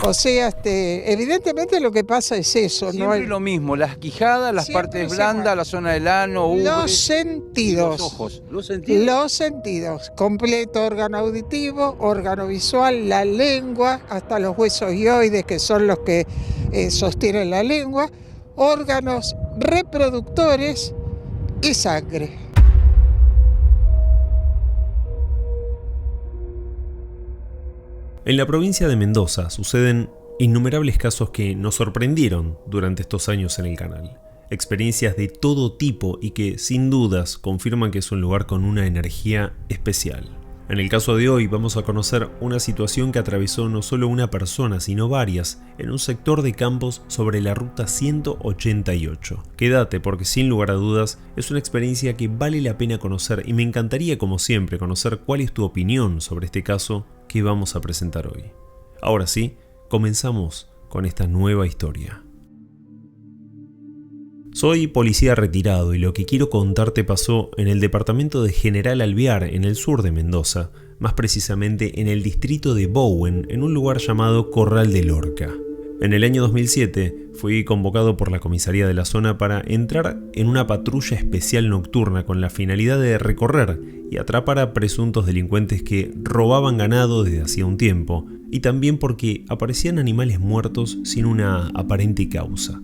O sea, evidentemente lo que pasa es eso. Siempre ¿no? lo mismo, las quijadas, las Siempre partes se blandas, mueve. la zona del ano, ubres, Los sentidos. los ojos. ¿Los sentidos? Los sentidos. Completo órgano auditivo, órgano visual, la lengua, hasta los huesos hioides, que son los que sostienen la lengua, órganos reproductores y sangre. En la provincia de Mendoza suceden innumerables casos que nos sorprendieron durante estos años en el canal. Experiencias de todo tipo y que, sin dudas, confirman que es un lugar con una energía especial. En el caso de hoy vamos a conocer una situación que atravesó no solo una persona, sino varias, en un sector de campos sobre la ruta 188. Quédate porque sin lugar a dudas es una experiencia que vale la pena conocer y me encantaría, como siempre, conocer cuál es tu opinión sobre este caso que vamos a presentar hoy. Ahora sí, comenzamos con esta nueva historia. Soy policía retirado y lo que quiero contarte pasó en el departamento de General Alvear, en el sur de Mendoza, más precisamente en el distrito de Bowen, en un lugar llamado Corral de Lorca. En el año 2007 fui convocado por la comisaría de la zona para entrar en una patrulla especial nocturna con la finalidad de recorrer y atrapar a presuntos delincuentes que robaban ganado desde hacía un tiempo, y también porque aparecían animales muertos sin una aparente causa.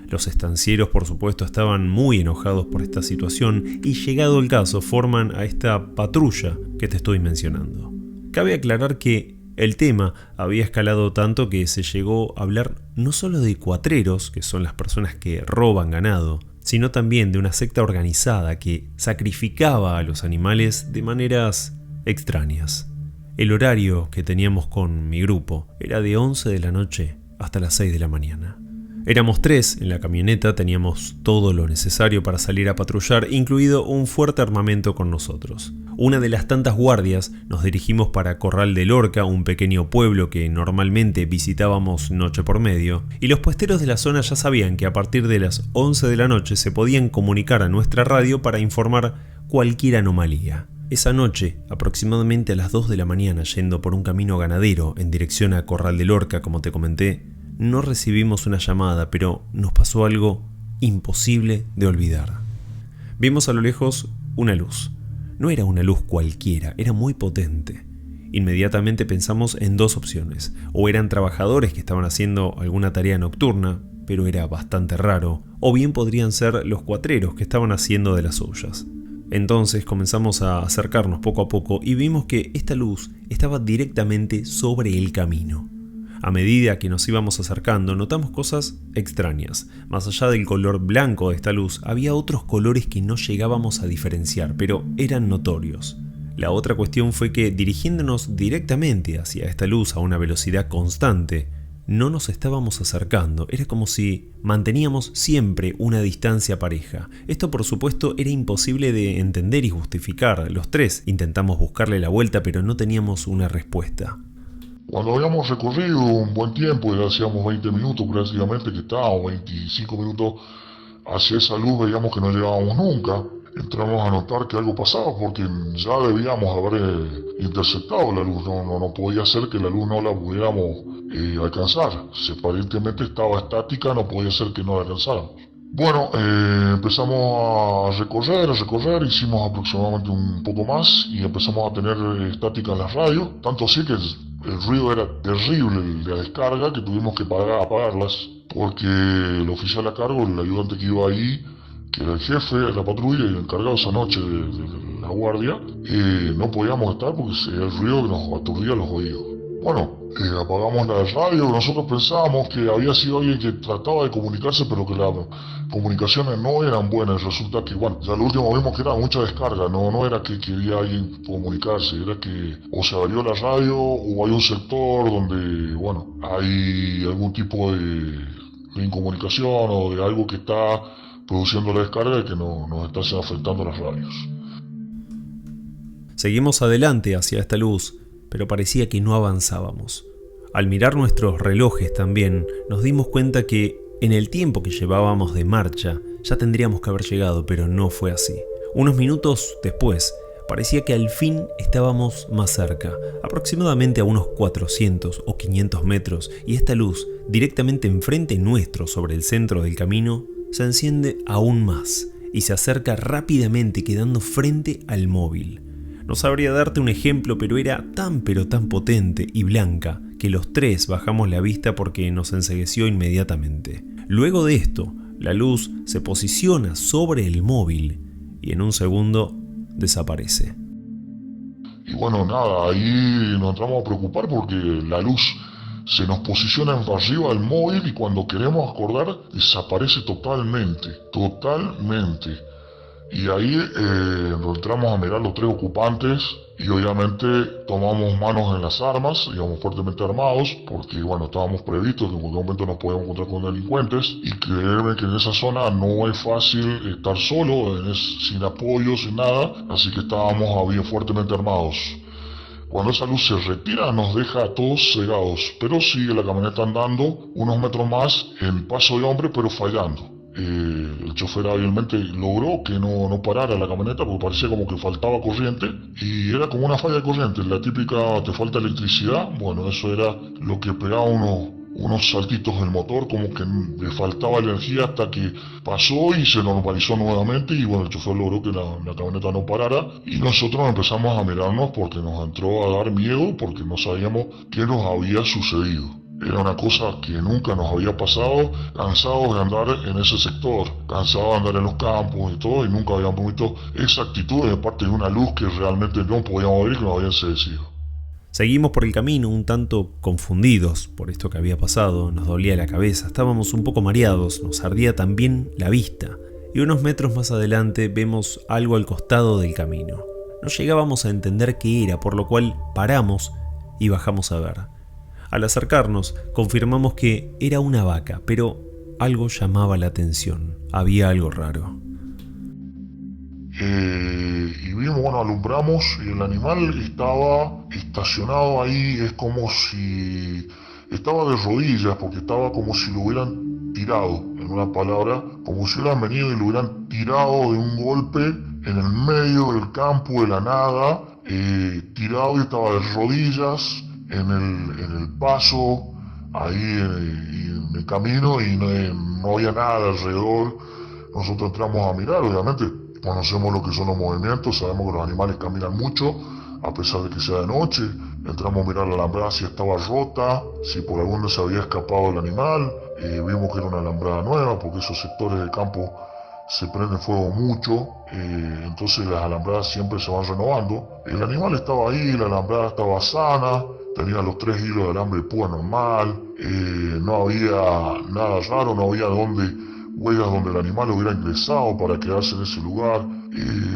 Los estancieros, por supuesto, estaban muy enojados por esta situación y, llegado el caso, forman a esta patrulla que te estoy mencionando. Cabe aclarar que el tema había escalado tanto que se llegó a hablar no solo de cuatreros, que son las personas que roban ganado, sino también de una secta organizada que sacrificaba a los animales de maneras extrañas. El horario que teníamos con mi grupo era de 11 de la noche hasta las 6 de la mañana. Éramos 3 en la camioneta, teníamos todo lo necesario para salir a patrullar, incluido un fuerte armamento con nosotros. Una de las tantas guardias nos dirigimos para Corral de Lorca, un pequeño pueblo que normalmente visitábamos noche por medio, y los puesteros de la zona ya sabían que a partir de las 11 de la noche se podían comunicar a nuestra radio para informar cualquier anomalía. Esa noche, aproximadamente a las 2 de la mañana, yendo por un camino ganadero en dirección a Corral de Lorca, como te comenté, no recibimos una llamada, pero nos pasó algo imposible de olvidar. Vimos a lo lejos una luz. No era una luz cualquiera, era muy potente. Inmediatamente pensamos en dos opciones. O eran trabajadores que estaban haciendo alguna tarea nocturna, pero era bastante raro, o bien podrían ser los cuatreros que estaban haciendo de las suyas. Entonces comenzamos a acercarnos poco a poco y vimos que esta luz estaba directamente sobre el camino. A medida que nos íbamos acercando, notamos cosas extrañas. Más allá del color blanco de esta luz, había otros colores que no llegábamos a diferenciar, pero eran notorios. La otra cuestión fue que, dirigiéndonos directamente hacia esta luz a una velocidad constante, no nos estábamos acercando. Era como si manteníamos siempre una distancia pareja. Esto, por supuesto, era imposible de entender y justificar. Los 3 intentamos buscarle la vuelta, pero no teníamos una respuesta. Cuando habíamos recorrido un buen tiempo, ya hacíamos 20 minutos prácticamente que estábamos, 25 minutos hacia esa luz, veíamos que no llegábamos nunca. Entramos a notar que algo pasaba porque ya debíamos haber interceptado la luz, no podía ser que la luz no la pudiéramos alcanzar. Si aparentemente estaba estática, no podía ser que no la alcanzáramos. Bueno, empezamos a recorrer, hicimos aproximadamente un poco más y empezamos a tener estática en las radios, tanto así que el ruido era terrible de la descarga que tuvimos que apagarlas porque el oficial a cargo, el ayudante que iba ahí, que era el jefe de la patrulla y el encargado esa noche de la guardia, no podíamos estar porque el ruido nos aturdía los oídos. Bueno, apagamos la radio. Nosotros pensábamos que había sido alguien que trataba de comunicarse, pero que las comunicaciones no eran buenas. Resulta que, bueno, ya lo último vimos que era mucha descarga, no era que quería alguien comunicarse, era que o se averió la radio o hay un sector donde, bueno, hay algún tipo de incomunicación o de algo que está produciendo la descarga y que nos está afectando las radios. Seguimos adelante hacia esta luz, pero parecía que no avanzábamos. Al mirar nuestros relojes también, nos dimos cuenta que en el tiempo que llevábamos de marcha ya tendríamos que haber llegado, pero no fue así. Unos minutos después, Parecía que al fin estábamos más cerca, aproximadamente a unos 400 o 500 metros, y esta luz, directamente enfrente nuestro sobre el centro del camino, se enciende aún más y se acerca rápidamente, quedando frente al móvil. No sabría darte un ejemplo, pero era tan potente y blanca que los tres bajamos la vista porque nos encegueció inmediatamente. Luego de esto, la luz se posiciona sobre el móvil y en un segundo desaparece. Y bueno, nada, ahí nos entramos a preocupar porque la luz se nos posiciona arriba del móvil y cuando queremos acordar desaparece totalmente. Y ahí nos entramos a mirar los tres ocupantes y obviamente tomamos manos en las armas, íbamos fuertemente armados porque bueno, estábamos previstos que en cualquier momento nos podíamos encontrar con delincuentes y créeme que en esa zona no es fácil estar solo, sin apoyo, sin nada, así que estábamos bien fuertemente armados. Cuando esa luz se retira nos deja a todos cegados, pero sigue la camioneta andando unos metros más en paso de hombre pero fallando. El chofer hábilmente logró que no parara la camioneta porque parecía como que faltaba corriente y era como una falla de corriente, la típica te falta electricidad. Bueno, eso era lo que pegaba unos saltitos del motor, como que le faltaba energía hasta que pasó y se normalizó nuevamente y bueno, el chofer logró que la camioneta no parara y nosotros empezamos a mirarnos porque nos entró a dar miedo porque no sabíamos qué nos había sucedido. Era una cosa que nunca nos había pasado, cansados de andar en ese sector, cansados de andar en los campos y todo, y nunca habíamos visto esa actitud de parte de una luz que realmente no podíamos ver y que nos había enseguecido. Seguimos por el camino un tanto confundidos por esto que había pasado, nos dolía la cabeza, estábamos un poco mareados, nos ardía también la vista, y unos metros más adelante vemos algo al costado del camino. No llegábamos a entender qué era, por lo cual paramos y bajamos a ver. Al acercarnos, confirmamos que era una vaca, pero algo llamaba la atención. Había algo raro. Y vimos, bueno, alumbramos y el animal estaba estacionado ahí, es como si estaba de rodillas, porque estaba como si lo hubieran tirado, en una palabra, como si hubieran venido y lo hubieran tirado de un golpe en el medio del campo, de la nada, tirado y estaba de rodillas, en el paso, ahí en el camino y no había nada alrededor. Nosotros entramos a mirar, obviamente conocemos lo que son los movimientos, sabemos que los animales caminan mucho, a pesar de que sea de noche. Entramos a mirar la alambrada si estaba rota, si por algún se había escapado el animal. Vimos que era una alambrada nueva, porque esos sectores del campo se prende fuego mucho, entonces las alambradas siempre se van renovando. El animal estaba ahí, la alambrada estaba sana, tenía los 3 hilos de alambre de púa normal, no había nada raro, no había huellas donde el animal hubiera ingresado para quedarse en ese lugar.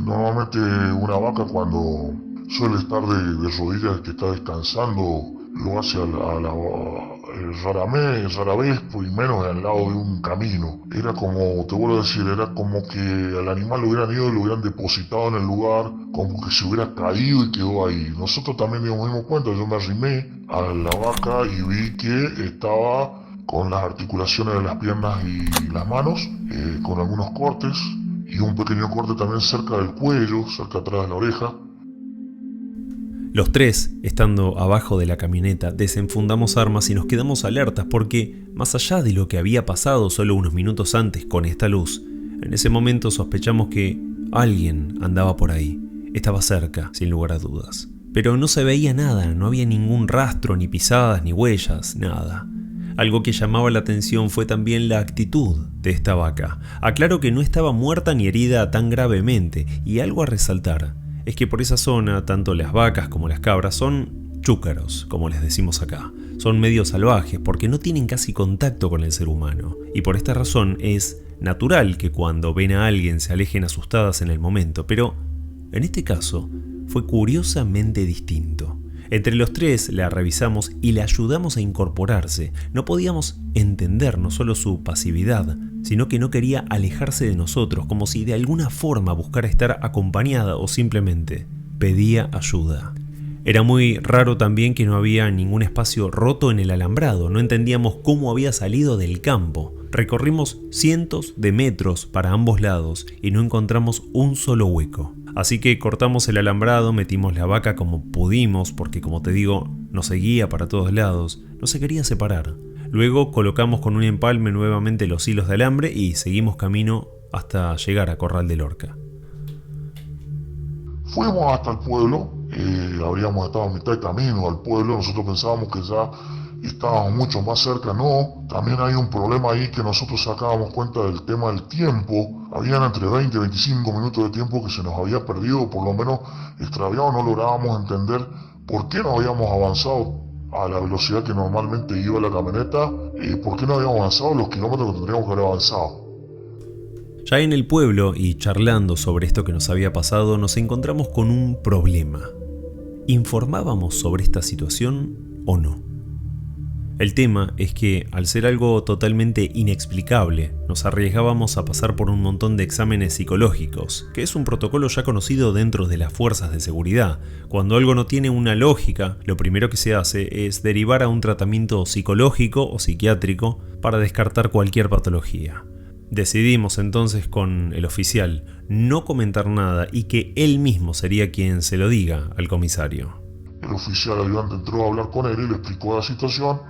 Normalmente una vaca cuando suele estar de rodillas que está descansando lo hace rara vez, y menos al lado de un camino. Era como, te vuelvo a decir, era como que al animal lo hubieran ido y lo hubieran depositado en el lugar, como que se hubiera caído y quedó ahí. Nosotros también nos dimos cuenta, yo me arrimé a la vaca y vi que estaba con las articulaciones de las piernas y las manos, con algunos cortes, y un pequeño corte también cerca del cuello, cerca atrás de la oreja. Los tres, estando abajo de la camioneta, desenfundamos armas y nos quedamos alertas porque, más allá de lo que había pasado solo unos minutos antes con esta luz, en ese momento sospechamos que alguien andaba por ahí. Estaba cerca, sin lugar a dudas. Pero no se veía nada, no había ningún rastro, ni pisadas, ni huellas, nada. Algo que llamaba la atención fue también la actitud de esta vaca. Aclaro que no estaba muerta ni herida tan gravemente, y algo a resaltar es que por esa zona, tanto las vacas como las cabras son chúcaros, como les decimos acá. Son medio salvajes porque no tienen casi contacto con el ser humano, y por esta razón es natural que cuando ven a alguien se alejen asustadas en el momento, pero en este caso fue curiosamente distinto. Entre los tres la revisamos y la ayudamos a incorporarse. No podíamos entender no solo su pasividad, sino que no quería alejarse de nosotros, como si de alguna forma buscara estar acompañada o simplemente pedía ayuda. Era muy raro también que no había ningún espacio roto en el alambrado, no entendíamos cómo había salido del campo. Recorrimos cientos de metros para ambos lados y no encontramos un solo hueco. Así que cortamos el alambrado, metimos la vaca como pudimos, porque como te digo, nos seguía para todos lados, no se quería separar. Luego colocamos con un empalme nuevamente los hilos de alambre y seguimos camino hasta llegar a Corral de Lorca. Fuimos hasta el pueblo, habríamos estado a mitad de camino al pueblo, nosotros pensábamos que ya estábamos mucho más cerca, no. También hay un problema ahí que nosotros sacábamos cuenta del tema del tiempo. Habían entre 20 y 25 minutos de tiempo que se nos había perdido, por lo menos extraviado, no lográbamos entender por qué no habíamos avanzado a la velocidad que normalmente iba la camioneta, por qué no habíamos avanzado los kilómetros que tendríamos que haber avanzado. Ya en el pueblo y charlando sobre esto que nos había pasado, nos encontramos con un problema. ¿Informábamos sobre esta situación o no? El tema es que, al ser algo totalmente inexplicable, nos arriesgábamos a pasar por un montón de exámenes psicológicos, que es un protocolo ya conocido dentro de las fuerzas de seguridad. Cuando algo no tiene una lógica, lo primero que se hace es derivar a un tratamiento psicológico o psiquiátrico para descartar cualquier patología. Decidimos entonces con el oficial no comentar nada y que él mismo sería quien se lo diga al comisario. El oficial ayudante entró a hablar con él y le explicó la situación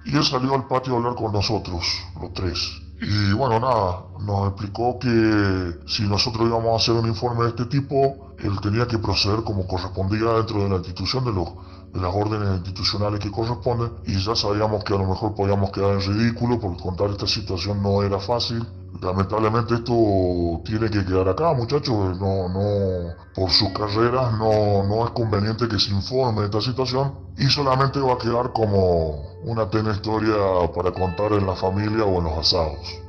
y él salió al patio a hablar con nosotros, los tres. Y bueno, nada, nos explicó que si nosotros íbamos a hacer un informe de este tipo, él tenía que proceder como correspondía dentro de la institución, de las órdenes institucionales que corresponden, y ya sabíamos que a lo mejor podíamos quedar en ridículo porque contar esta situación no era fácil. Lamentablemente esto tiene que quedar acá, muchachos, no, por sus carreras no es conveniente que se informe de esta situación y solamente va a quedar como una tenue historia para contar en la familia o en los asados.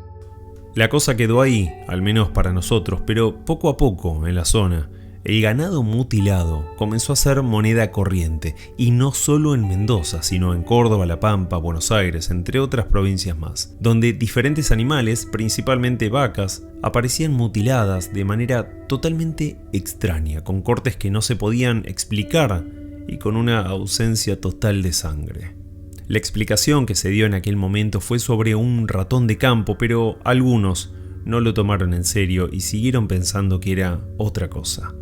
La cosa quedó ahí, al menos para nosotros, pero poco a poco en la zona, el ganado mutilado comenzó a ser moneda corriente, y no solo en Mendoza, sino en Córdoba, La Pampa, Buenos Aires, entre otras provincias más, donde diferentes animales, principalmente vacas, aparecían mutiladas de manera totalmente extraña, con cortes que no se podían explicar y con una ausencia total de sangre. La explicación que se dio en aquel momento fue sobre un ratón de campo, pero algunos no lo tomaron en serio y siguieron pensando que era otra cosa.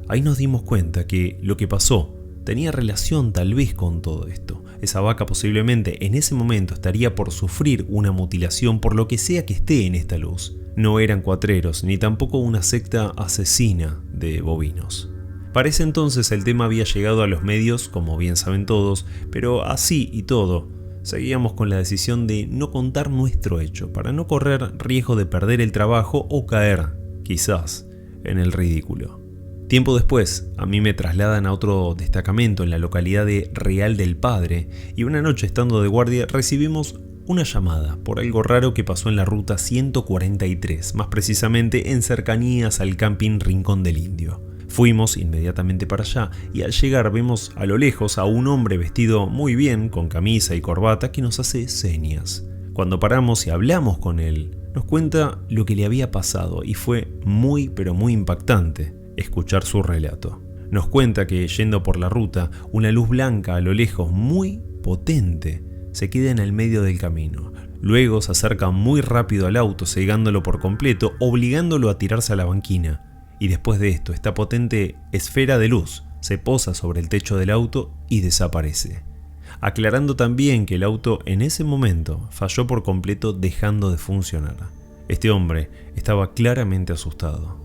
Ahí nos dimos cuenta que lo que pasó tenía relación tal vez con todo esto. Esa vaca posiblemente en ese momento estaría por sufrir una mutilación por lo que sea que esté en esta luz. No eran cuatreros ni tampoco una secta asesina de bovinos. Para ese entonces el tema había llegado a los medios, como bien saben todos, pero así y todo, seguíamos con la decisión de no contar nuestro hecho, para no correr riesgo de perder el trabajo o caer, quizás, en el ridículo. Tiempo después, a mí me trasladan a otro destacamento en la localidad de Real del Padre, y una noche estando de guardia recibimos una llamada por algo raro que pasó en la ruta 143, más precisamente en cercanías al camping Rincón del Indio. Fuimos inmediatamente para allá y al llegar vemos a lo lejos a un hombre vestido muy bien, con camisa y corbata, que nos hace señas. Cuando paramos y hablamos con él, nos cuenta lo que le había pasado y fue muy pero muy impactante escuchar su relato. Nos cuenta que yendo por la ruta, una luz blanca a lo lejos muy potente se queda en el medio del camino. Luego se acerca muy rápido al auto, cegándolo por completo, obligándolo a tirarse a la banquina. Y después de esto, esta potente esfera de luz se posa sobre el techo del auto y desaparece. Aclarando también que el auto en ese momento falló por completo, dejando de funcionar. Este hombre estaba claramente asustado.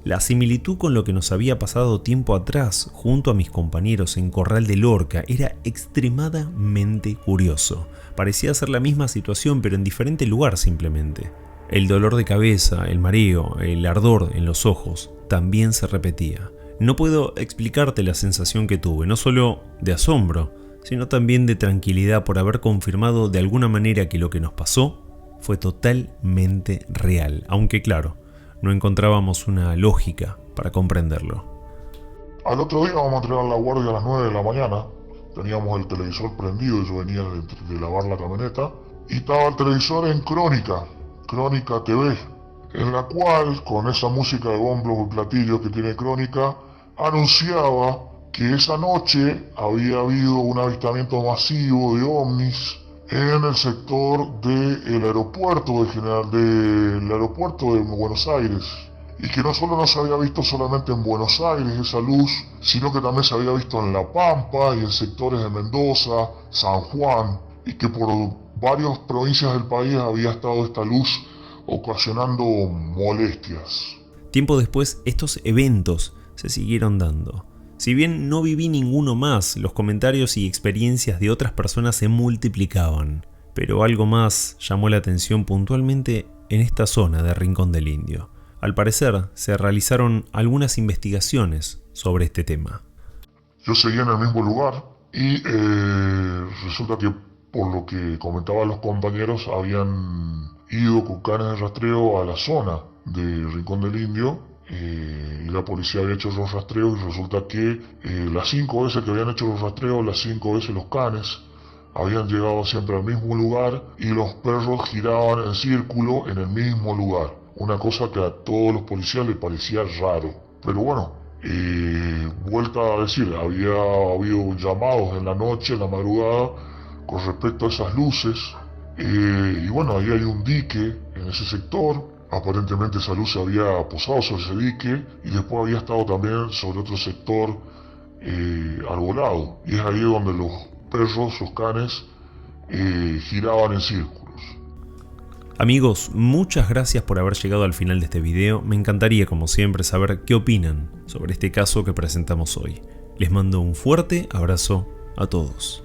La similitud con lo que nos había pasado tiempo atrás junto a mis compañeros en Corral de Lorca era extremadamente curioso. Parecía ser la misma situación pero en diferente lugar simplemente. El dolor de cabeza, el mareo, el ardor en los ojos también se repetía. No puedo explicarte la sensación que tuve, no solo de asombro, sino también de tranquilidad por haber confirmado de alguna manera que lo que nos pasó fue totalmente real, aunque claro, no encontrábamos una lógica para comprenderlo. Al otro día vamos a entregar la guardia a las 9 de la mañana. Teníamos el televisor prendido, yo venía de lavar la camioneta, y estaba el televisor en Crónica TV, en la cual, con esa música de bombos y platillos que tiene Crónica, anunciaba que esa noche había habido un avistamiento masivo de ovnis en el sector del aeropuerto de Buenos Aires. y que no solo no se había visto solamente en Buenos Aires esa luz, sino que también se había visto en La Pampa y en sectores de Mendoza, San Juan, y que por varias provincias del país había estado esta luz ocasionando molestias. Tiempo después, estos eventos se siguieron dando. Si bien no viví ninguno más, los comentarios y experiencias de otras personas se multiplicaban. Pero algo más llamó la atención puntualmente en esta zona de Rincón del Indio. Al parecer, se realizaron algunas investigaciones sobre este tema. Yo seguía en el mismo lugar y resulta que, por lo que comentaban los compañeros, habían ido con canes de rastreo a la zona de Rincón del Indio. Y la policía había hecho los rastreos y resulta que las 5 veces que habían hecho los rastreos, las 5 veces los canes habían llegado siempre al mismo lugar y los perros giraban en círculo en el mismo lugar. Una cosa que a todos los policías les parecía raro. Pero bueno, vuelta a decir, había habido llamados en la noche, en la madrugada, con respecto a esas luces. Y bueno, ahí hay un dique en ese sector. Aparentemente esa luz se había posado sobre ese dique y después había estado también sobre otro sector arbolado. Y es ahí donde los perros, los canes, giraban en círculos. Amigos, muchas gracias por haber llegado al final de este video. Me encantaría, como siempre, saber qué opinan sobre este caso que presentamos hoy. Les mando un fuerte abrazo a todos.